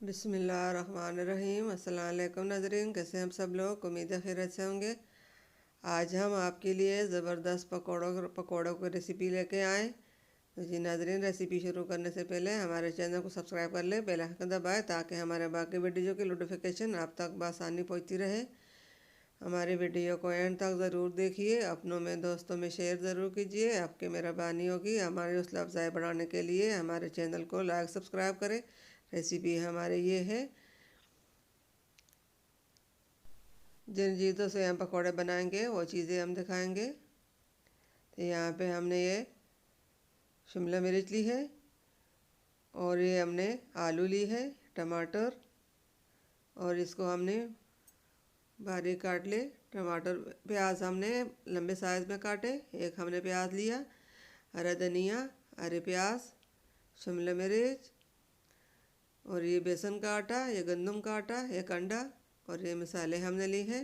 बिस्मिल्लाहिर्रहमानिर्रहीम। अस्सलाम वालेकुम नाज़रीन, कैसे हैं आप सब लोग। उम्मीद है खैरियत से होंगे। आज हम आपके लिए ज़बरदस्त पकौड़ों की रेसिपी लेके आए। तो जी नाज़रीन, रेसिपी शुरू करने से पहले हमारे चैनल को सब्सक्राइब कर लें, बेल आइकन दबाएं ताकि हमारे बाकी वीडियो की नोटिफिकेशन आप तक बआसानी पहुँचती रहे। हमारी वीडियो को एंड तक ज़रूर देखिए, अपनों में दोस्तों में शेयर ज़रूर कीजिए, आपकी मेहरबानी होगी। हमारी हौसला अफजाई बढ़ाने के लिए हमारे चैनल को लाइक सब्सक्राइब करें। रेसिपी हमारे ये है, जिन चीज़ों से हम पकौड़े बनाएंगे वो चीज़ें हम दिखाएंगे। तो यहाँ पे हमने ये शिमला मिर्च ली है, और ये हमने आलू ली है, टमाटर, और इसको हमने बारीक काट ले। टमाटर प्याज हमने लंबे साइज़ में काटे। एक हमने प्याज लिया, हरा धनिया, हरे प्याज, शिमला मिर्च, और ये बेसन का आटा, ये गंदम का आटा, एक अंडा, और ये मसाले हमने ली है।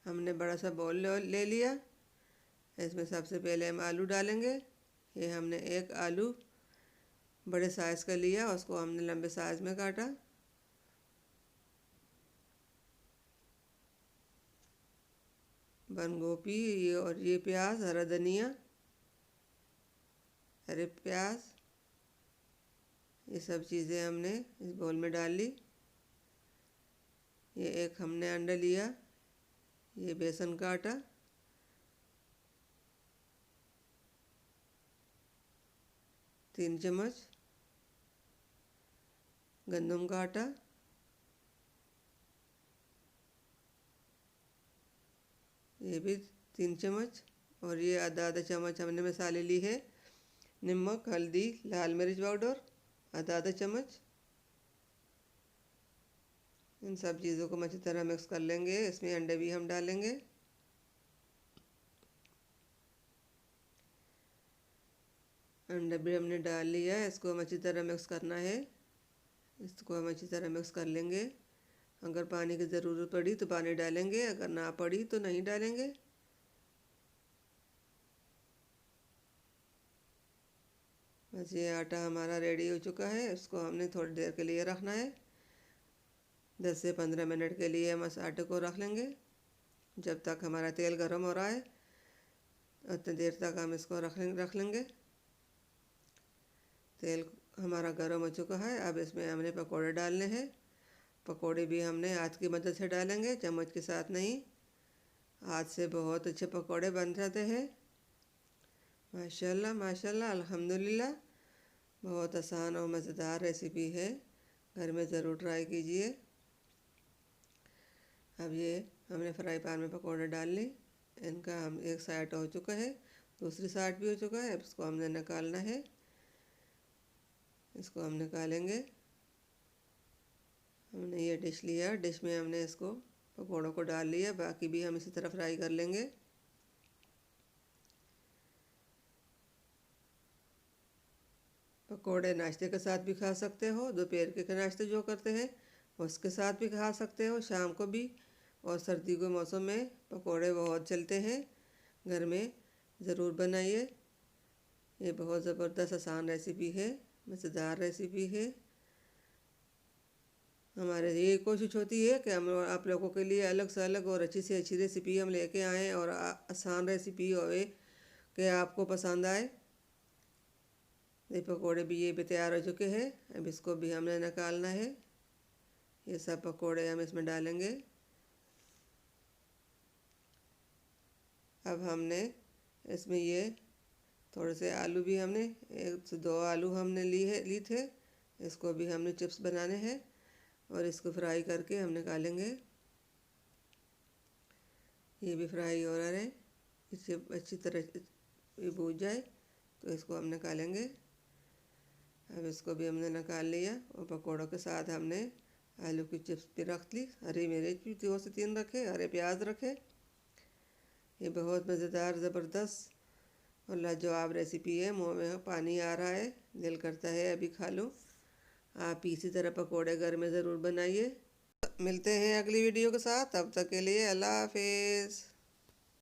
हमने बड़ा सा बाउल ले लिया। इसमें सबसे पहले हम आलू डालेंगे। ये हमने एक आलू बड़े साइज़ का लिया, उसको हमने लंबे साइज़ में काटा। बंद गोभी, ये और ये प्याज, हरा धनिया, हरे प्याज, ये सब चीज़ें हमने इस बाउल में डाल ली। ये एक हमने अंडा लिया, ये बेसन का आटा, तीन चम्मच गंदम का आटा, ये भी 3 चम्मच, और ये आधा आधा चम्मच हमने मसाले ली है। नमक, हल्दी, लाल मिर्च पाउडर आधा आधा चम्मच। इन सब चीज़ों को अच्छी तरह मिक्स कर लेंगे। इसमें अंडे भी हम डालेंगे। अंडा भी हमने डाल लिया है, इसको हम अच्छी तरह मिक्स करना है। इसको हम अच्छी तरह मिक्स कर लेंगे। अगर पानी की ज़रूरत पड़ी तो पानी डालेंगे, अगर ना पड़ी तो नहीं डालेंगे। बस ये आटा हमारा रेडी हो चुका है। इसको हमने थोड़ी देर के लिए रखना है। 10 से 15 मिनट के लिए हम इस आटे को रख लेंगे। जब तक हमारा तेल गर्म हो रहा है उतनी देर तक हम इसको रख लेंगे। तेल हमारा गर्म हो चुका है। अब इसमें हमने पकोड़े डालने हैं। पकोड़े भी हमने हाथ की मदद से डालेंगे, चम्मच के साथ नहीं। हाथ से बहुत अच्छे पकोड़े बन जाते हैं। माशाल्लाह माशाल्लाह, अल्हम्दुलिल्लाह। बहुत आसान और मज़ेदार रेसिपी है, घर में ज़रूर ट्राई कीजिए। अब ये हमने फ्राई पैन में पकोड़े डाल ली। इनका हम एक साइड हो चुका है, दूसरी साइड भी हो चुका है। अब इसको हमने निकालना है। इसको हम निकालेंगे। हमने ये डिश लिया, डिश में हमने इसको पकोड़ों को डाल लिया। बाकी भी हम इसी तरह फ्राई कर लेंगे। पकोड़े नाश्ते के साथ भी खा सकते हो, दोपहर के नाश्ते जो करते हैं उसके साथ भी खा सकते हो, शाम को भी। और सर्दी के मौसम में पकोड़े बहुत चलते हैं, घर में ज़रूर बनाइए। ये बहुत ज़बरदस्त आसान रेसिपी है, मज़ेदार रेसिपी है। हमारे ये कोशिश होती है कि हम आप लोगों के लिए अलग से अलग और अच्छी से अच्छी रेसिपी हम लेके आएँ, और आसान रेसिपी होए कि आपको पसंद आए। ये पकोड़े भी ये भी तैयार हो चुके हैं। अब इसको भी हमने निकालना है। ये सब पकोड़े हम इसमें डालेंगे। अब हमने इसमें ये थोड़े से आलू भी हमने 1 से 2 आलू हमने ली थे। इसको भी हमने चिप्स बनाने हैं, और इसको फ्राई करके हम निकालेंगे। ये भी फ्राई हो रहा है। इससे अच्छी तरह ये भून जाए तो इसको हम निकालेंगे। अब इसको भी हमने निकाल लिया, और पकौड़ों के साथ हमने आलू की चिप्स भी रख ली। हरी मिर्च भी 2 से 3 रखे, हरे प्याज रखे। ये बहुत मज़ेदार, ज़बरदस्त और लाजवाब रेसिपी है। मुँह में पानी आ रहा है, दिल करता है अभी खा लो। आप इसी तरह पकोड़े घर में ज़रूर बनाइए। मिलते हैं अगली वीडियो के साथ, तब तक के लिए अल्लाह हाफिज़।